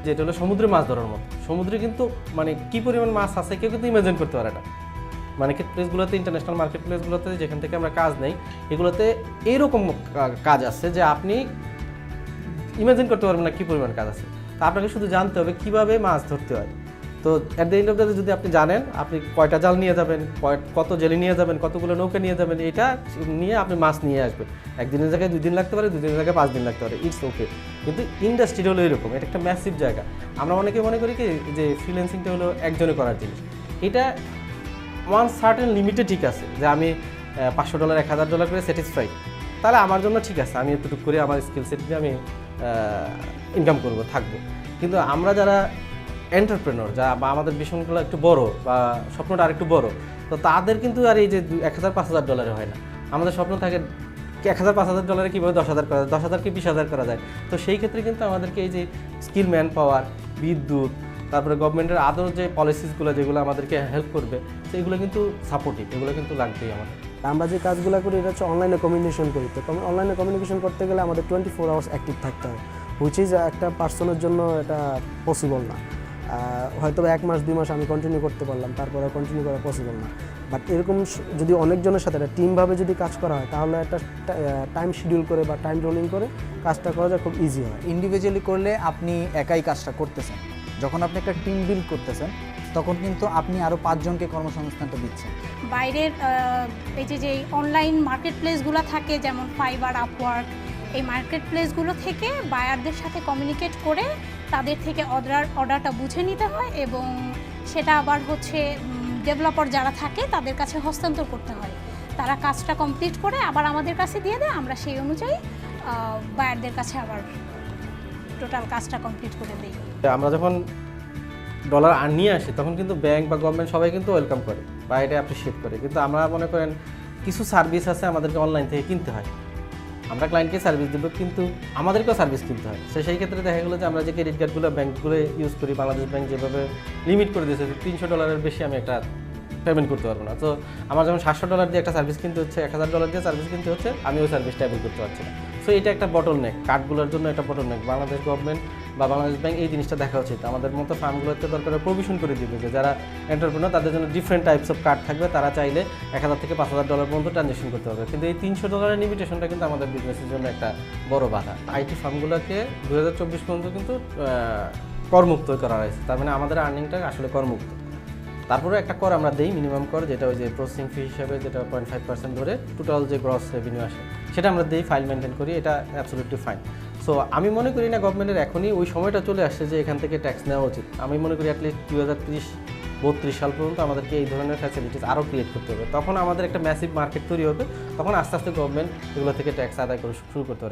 যেটা হলো সমুদ্রে মাছ ধরার মতো। সমুদ্রে কিন্তু মানে কী পরিমাণ মাছ আছে কেউ কিন্তু ইমাজিন করতে পারে না। মার্কেট প্লেসগুলোতে, ইন্টারন্যাশনাল মার্কেট প্লেসগুলোতে যেখান থেকে আমরা কাজ নেই, এগুলোতে এইরকম কাজ আছে যে আপনি ইমাজিন করতে পারবেন না কী পরিমাণ কাজ আছে। তা আপনাকে শুধু জানতে হবে কীভাবে মাছ ধরতে হয়। তো at the end of the day যদি আপনি জানেন আপনি কয়টা জাল নিয়ে যাবেন, কত জেলি নিয়ে যাবেন, কতগুলো নৌকা নিয়ে যাবেন, এটা নিয়ে আপনি মাছ নিয়ে আসবেন। একদিনের জায়গায় 2 দিন লাগতে পারে, 2 দিনের জায়গায় 5 দিন লাগতে পারে, ইটস ওকে। কিন্তু ইন্ডাস্ট্রি হলো এরকম, এটা একটা ম্যাসিভ জায়গা। আমরা অনেকে মনে করি কি যে ফ্রিল্যান্সিংটা হলো একজনে করার জিনিস। এটা ওয়ান সার্টেন লিমিটে ঠিক আছে যে আমি $500 $1000 করে স্যাটিসফাইড, তাহলে আমার জন্য ঠিক আছে, আমি এতটুকু করে আমার স্কিল সেট দিয়ে আমি ইনকাম করবো, থাকবো। কিন্তু আমরা যারা এন্টারপ্রেনর, যা বা আমাদের ভীষণগুলো একটু বড় বা স্বপ্নটা আর একটু বড়, তো তাদের কিন্তু আর এই যে $1000-5000 হয় না। আমাদের স্বপ্ন থাকে $1000-5000 কীভাবে 10,000 করা যায়, 10,000 কি 20,000 করা যায়। তো সেই ক্ষেত্রে কিন্তু আমাদেরকে এই যে স্কিল, ম্যান পাওয়ার, বিদ্যুৎ, তারপরে গভর্নমেন্টের আদর যে পলিসিসগুলো যেগুলো আমাদেরকে হেল্প করবে, তো এগুলো কিন্তু সাপোর্টিভ, এগুলো কিন্তু লাগবেই আমাদের। আমরা যে কাজগুলো করি এটা হচ্ছে অনলাইনে কমিউনিকেশন করি। তো অনলাইনে কমিউনিকেশন করতে গেলে আমাদের 24 আওয়ার্স অ্যাক্টিভ থাকতে হয়, হুইচ ইজ একটা পার্সনের জন্য এটা পসিবল না। হয়তো 1 মাস 2 মাস আমি কন্টিনিউ করতে পারলাম, তারপরে কন্টিনিউ করা পসিবল না। বাট এরকম যদি অনেকজনের সাথে একটা টিমভাবে যদি কাজ করা হয়, তাহলে একটা টাইম শিডিউল করে বা টাইম রোলিং করে কাজটা করা যায়, খুব ইজি হয়। ইন্ডিভিজুয়ালি করলে আপনি একাই কাজটা করতেছেন, যখন আপনি একটা টিম বিল্ড করতেছেন তখন কিন্তু আপনি আরও 5 জনকে কর্মসংস্থানটা দিচ্ছেন। বাইরের এই যে অনলাইন মার্কেট প্লেসগুলো থাকে, যেমন ফাইবার, আপওয়ার্ক, এই মার্কেট প্লেসগুলো থেকে বায়ারদের সাথে কমিউনিকেট করে তাদের থেকে অর্ডারটা বুঝে নিতে হয় এবং সেটা আবার হচ্ছে ডেভেলপার যারা থাকে তাদের কাছে হস্তান্তর করতে হয়। তারা কাজটা কমপ্লিট করে আবার আমাদের কাছে দিয়ে দেয়, আমরা সেই অনুযায়ী বায়ারদের কাছে আবার টোটাল কাজটা কমপ্লিট করে দিই। আমরা যখন ডলার নিয়ে আসি তখন কিন্তু ব্যাংক বা গভর্নমেন্ট সবাই কিন্তু ওয়েলকাম করে বা এটা অ্যাপ্রিসিয়েট করে। কিন্তু আমরা মনে করেন কিছু সার্ভিস আছে আমাদেরকে অনলাইন থেকে কিনতে হয়। আমরা ক্লায়েন্টকে সার্ভিস দেবো কিন্তু আমাদেরকেও সার্ভিস কিনতে হয়। সেই ক্ষেত্রে দেখা গেলো যে আমরা যে ক্রেডিট কার্ডগুলো ব্যাংকগুলো ইউজ করি, বাংলাদেশ ব্যাংক যেভাবে লিমিট করে দিয়েছে $300 বেশি আমি একটা পেমেন্ট করতে পারবো না। তো আমার যেমন $700 দিয়ে একটা সার্ভিস কিনতে হচ্ছে, $1000 দিয়ে সার্ভিস কিনতে হচ্ছে, আমি ওই সার্ভিসটা অ্যাভেল করতে পারছি না। সো এটা একটা বটল নেক, কার্ডগুলোর জন্য একটা বটল নেক। বাংলাদেশ গভর্নমেন্ট বা বাংলাদেশ ব্যাংক এই জিনিসটা দেখা উচিত। আমাদের মতো ফার্মগুলোতে দরকার প্রভিশন করে দিবে যে যারা এন্টারপ্রেনার তাদের জন্য ডিফারেন্ট টাইপস অফ কার্ড থাকবে, তারা চাইলে $1000 থেকে $5000 পর্যন্ত ট্রানজ্যাকশন করতে পারবে। কিন্তু এই $300 লিমিটেশনটা কিন্তু আমাদের বিজনেসের জন্য একটা বড় বাধা। আইটি ফার্মগুলোকে 2024 পর্যন্ত কিন্তু করমুক্ত করা হয়েছে, তার মানে আমাদের আর্নিংটা আসলে করমুক্ত। তারপরে একটা কর আমরা দেই, মিনিমাম কর, যেটা ওই যে প্রসেসিং ফি হিসাবে যেটা 0.5% ধরে টোটাল যে গ্রস রেভিনিউ আসে সেটা আমরা দিই, ফাইল মেনটেন করি, এটা অ্যাবসলিউটলি ফাইন। সো আমি মনে করি না গভর্নমেন্টের এখনই ওই সময়টা চলে আসছে যে এখান থেকে ট্যাক্স নেওয়া উচিত। আমি মনে করি অ্যাটলিস্ট 2030-32 সাল পর্যন্ত আমাদেরকে এই ধরনের ফ্যাসিলিটিস আরও ক্রিয়েট করতে হবে। তখন আমাদের একটা ম্যাসিভ মার্কেট তৈরি হবে, তখন আস্তে আস্তে গভর্নমেন্ট এগুলো থেকে ট্যাক্স আদায় করে শুরু করতে পারে।